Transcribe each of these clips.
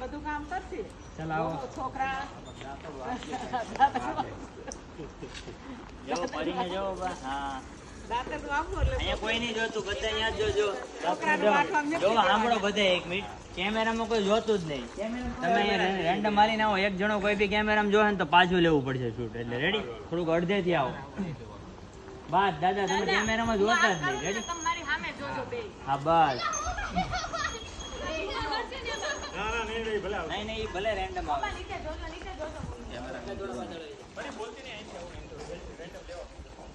બધું કામ કરશે. ચાલ આવો છોકરા જાઓ પડીને જાઓ બા હા રાતે તો આવું એટલે અહીંયા કોઈ નહીં જોતું બધા અહીંયા જ જોજો છોકરાને વાંચવામાં જો સાંભળો બધા એક મિનિટ કેમેરામાં કોઈ જોતું જ નહીં તમે અહીંયા રેન્ડમ મારીને આવો એક જણો કોઈ બી કેમેરામાં જોહે ને તો પાછું લેવું પડશે શૂટ એટલે રેડી થોડુંક અડધેથી આવો બસ દાદા તમે કેમેરામાં જોતા જ નહીં રેડી તમારી સામે જોજો બે. હા બસ નહીં નહીં ભલે રેન્ડમ આવે નીચે જોજો નીચે જોજો.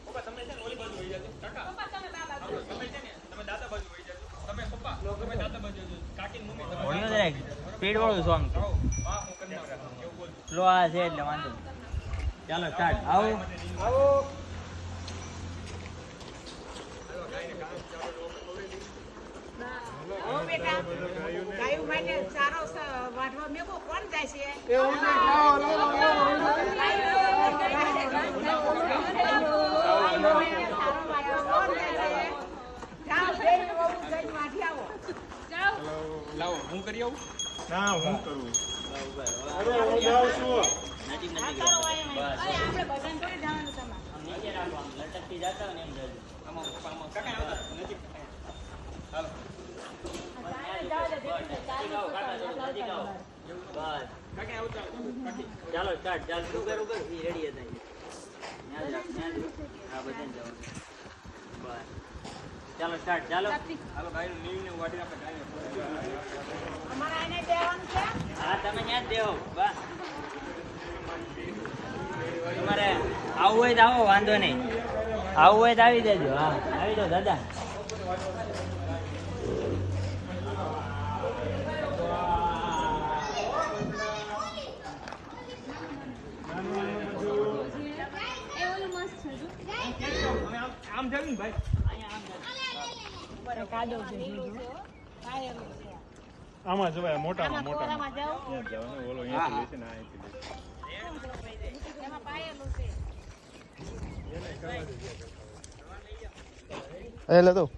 પપ્પા તમે ઓડિયો જરાક સ્પીડ વાળું સોંગ સ્લો આ છે એટલે વાંધો નહીં. ચાલો સ્ટાર્ટ આવો ઓ બેટા ગાયું માટે ચારો વાઢવા મેકો કોણ જાય છે? લાવો હું કરી આવું ના હું કરું અરે હું જાઉં છું નજીક નજીક બસ આપણે બધાને થોડી જવાનું તમારે. આમ નીચે રાખો આમ લટકતી જાતા હોય ને એમ જજો આમાં કાકા આવતા નજીક હાલો નજીક આવો બસ કાકા આવતા કાકી ચાલો સ્ટાર્ટ ચાલ ઉભર ઉભર રેડી હતા ન્યા જ હા બધાને જવાનું બસ ચાલો સ્ટાર્ટ ચાલો હાલો ગાયનું નીવને વાટીને આપણે ગાયને અમારે આને દેવાનું છે. હા તમે ન્યા જ દેવો બસ તમારે આવું હોય તો આવો વાંધો નહીં આવું હોય તો આવી દેજો હા આવી જાઓ દાદા આમ જાવ ને ભાઈ આમાં જવાય મોટામાં મોટામાં આમાં જાઓ. ત્યાં જવાનું ઓલો અહીંયાથી લેશે ને અહીંથી લેશે એમાં પાયેલું છે. એટલે તો